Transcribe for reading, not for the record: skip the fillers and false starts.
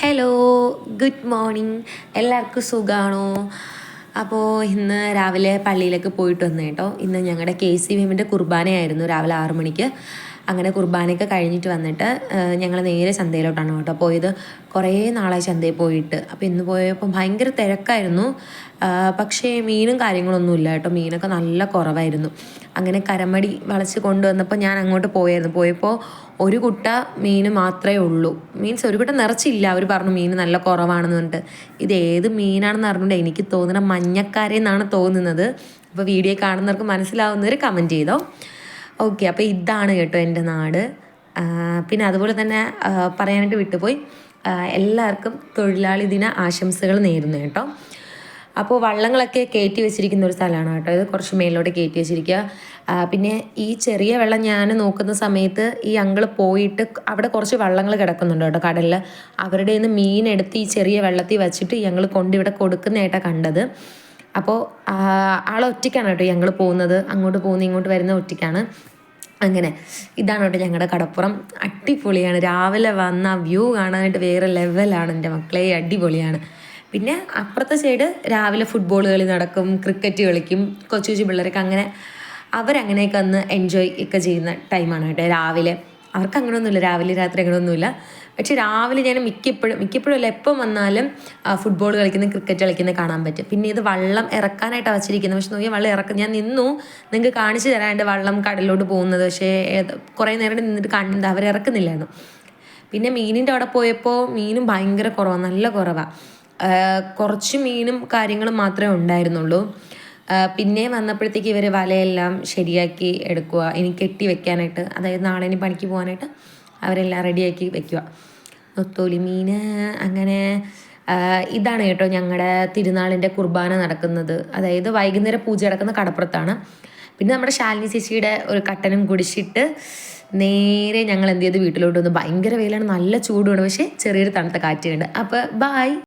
Hello, good morning. എല്ലാവർക്കും സുഖമാണോ? അപ്പോൾ ഇന്ന് രാവിലെ പള്ളിയിലേക്ക് പോയിട്ട് വന്നു കേട്ടോ. ഇന്ന് ഞങ്ങളുടെ KCVMൻ്റെ കുർബാനയായിരുന്നു രാവിലെ 6 മണിക്ക്. അങ്ങനെ കുർബാനയൊക്കെ കഴിഞ്ഞിട്ട് വന്നിട്ട് ഞങ്ങൾ നേരെ ചന്തയിലോട്ടാണ് കേട്ടോ പോയത്. കുറേ നാളായി ചന്തയിൽ പോയിട്ട്. അപ്പോൾ ഇന്ന് പോയപ്പോൾ ഭയങ്കര തിരക്കായിരുന്നു. പക്ഷേ മീനും കാര്യങ്ങളൊന്നും ഇല്ല കേട്ടോ. മീനൊക്കെ നല്ല കുറവായിരുന്നു. അങ്ങനെ കരമടി വളച്ച് കൊണ്ടുവന്നപ്പോൾ ഞാൻ അങ്ങോട്ട് പോയപ്പോൾ ഒരു കുട്ട മീൻ മാത്രമേ ഉള്ളൂ. മീൻസ് ഒരു കുട്ട നിറച്ചില്ല. അവർ പറഞ്ഞു മീൻ നല്ല കുറവാണെന്ന് പറഞ്ഞിട്ട്. ഇത് ഏത് മീനാണെന്ന് അറിഞ്ഞുകൊണ്ട് എനിക്ക് തോന്നുന്ന മഞ്ഞക്കാരെന്നാണ് തോന്നുന്നത്. അപ്പോൾ വീഡിയോ കാണുന്നവർക്ക് മനസ്സിലാവുന്നവർ കമൻറ്റ് ചെയ്തോ. ഓക്കെ, അപ്പോൾ ഇതാണ് കേട്ടോ എൻ്റെ നാട്. പിന്നെ അതുപോലെ തന്നെ പറയാനായിട്ട് വിട്ടുപോയി, എല്ലാവർക്കും തൊഴിലാളി ദിന ആശംസകൾ നേരുന്നു കേട്ടോ. അപ്പോൾ വള്ളങ്ങളൊക്കെ കയറ്റി വെച്ചിരിക്കുന്ന ഒരു സ്ഥലമാണ് കേട്ടോ. ഇത് കുറച്ച് മേലോട്ട് കയറ്റി വെച്ചിരിക്കുക. പിന്നെ ഈ ചെറിയ വെള്ളം ഞാൻ നോക്കുന്ന സമയത്ത് ഈ അങ്കിള് പോയിട്ട് അവിടെ കുറച്ച് വള്ളങ്ങൾ കിടക്കുന്നുണ്ട് കേട്ടോ കടലിൽ. അവരുടെ നിന്ന് മീനെടുത്ത് ഈ ചെറിയ വെള്ളത്തിൽ വെച്ചിട്ട് ഞങ്ങൾ കൊണ്ടിവിടെ കൊടുക്കുന്നതായിട്ടാണ് കണ്ടത്. അപ്പോൾ ആളൊറ്റയ്ക്കാണ് കേട്ടോ ഞങ്ങൾ പോകുന്നത്. അങ്ങോട്ട് പോകുന്ന ഇങ്ങോട്ട് വരുന്ന ഒറ്റയ്ക്കാണ്. അങ്ങനെ ഇതാണ് കേട്ടോ ഞങ്ങളുടെ കടപ്പുറം. അടിപൊളിയാണ്. രാവിലെ വന്ന വ്യൂ കാണാനായിട്ട് വേറെ ലെവലാണ് എൻ്റെ മക്കളെ, അടിപൊളിയാണ്. പിന്നെ അപ്പുറത്തെ സൈഡ് രാവിലെ ഫുട്ബോൾ കളി നടക്കും, ക്രിക്കറ്റ് കളിക്കും. കൊച്ചു കൊച്ചു പിള്ളേരൊക്കെ അങ്ങനെ അവരങ്ങനെയൊക്കെ ഒന്ന് എൻജോയ് ഒക്കെ ചെയ്യുന്ന ടൈമാണ് കേട്ടോ രാവിലെ. അവർക്ക് അങ്ങനെയൊന്നുമില്ല, രാവിലെ രാത്രി അങ്ങനെയൊന്നുമില്ല. പക്ഷെ രാവിലെ ഞാൻ മിക്കപ്പോഴും അല്ല, എപ്പം വന്നാലും ഫുട്ബോൾ കളിക്കുന്ന ക്രിക്കറ്റ് കളിക്കുന്ന കാണാൻ പറ്റും. പിന്നെ ഇത് വള്ളം ഇറക്കാനായിട്ടാണ് വച്ചിരിക്കുന്നത്. പക്ഷെ നോക്കിയാൽ വള്ളം ഇറക്കും, ഞാൻ നിന്നു നിങ്ങൾക്ക് കാണിച്ചു തരാണ്ട് വള്ളം കടലിലോട്ട് പോകുന്നത്. പക്ഷേ കുറേ നേരം നിന്നിട്ട് കണ്ടത് അവരിറക്കുന്നില്ലായിരുന്നു. പിന്നെ മീനിൻ്റെ അവിടെ പോയപ്പോൾ മീനും ഭയങ്കര കുറവാണ്, നല്ല കുറവാണ്. കുറച്ച് മീനും കാര്യങ്ങളും മാത്രമേ ഉണ്ടായിരുന്നുള്ളൂ. പിന്നെ വന്നപ്പോഴത്തേക്ക് ഇവർ വലയെല്ലാം ശരിയാക്കി എടുക്കുക, ഇനി കെട്ടി വെക്കാനായിട്ട്. അതായത് നാളെ ഇനി പണിക്ക് പോകാനായിട്ട് അവരെല്ലാം റെഡിയാക്കി വെക്കുക. നൊത്തോലി മീൻ. അങ്ങനെ ഇതാണ് കേട്ടോ ഞങ്ങളുടെ തിരുനാളിൻ്റെ കുർബാന നടക്കുന്നത്. അതായത് വൈകുന്നേരം പൂജ നടക്കുന്ന കടപ്പുറത്താണ്. പിന്നെ നമ്മുടെ ശാലിനി ചേച്ചിയുടെ ഒരു കട്ടനും കുടിച്ചിട്ട് നേരെ ഞങ്ങൾ എന്ത് ചെയ്ത് വീട്ടിലോട്ട് വന്നു. ഭയങ്കര വെയിലാണ്, നല്ല ചൂടുമാണ്, പക്ഷേ ചെറിയൊരു തണുത്ത കാറ്റുണ്ട്. അപ്പോൾ ബായ്.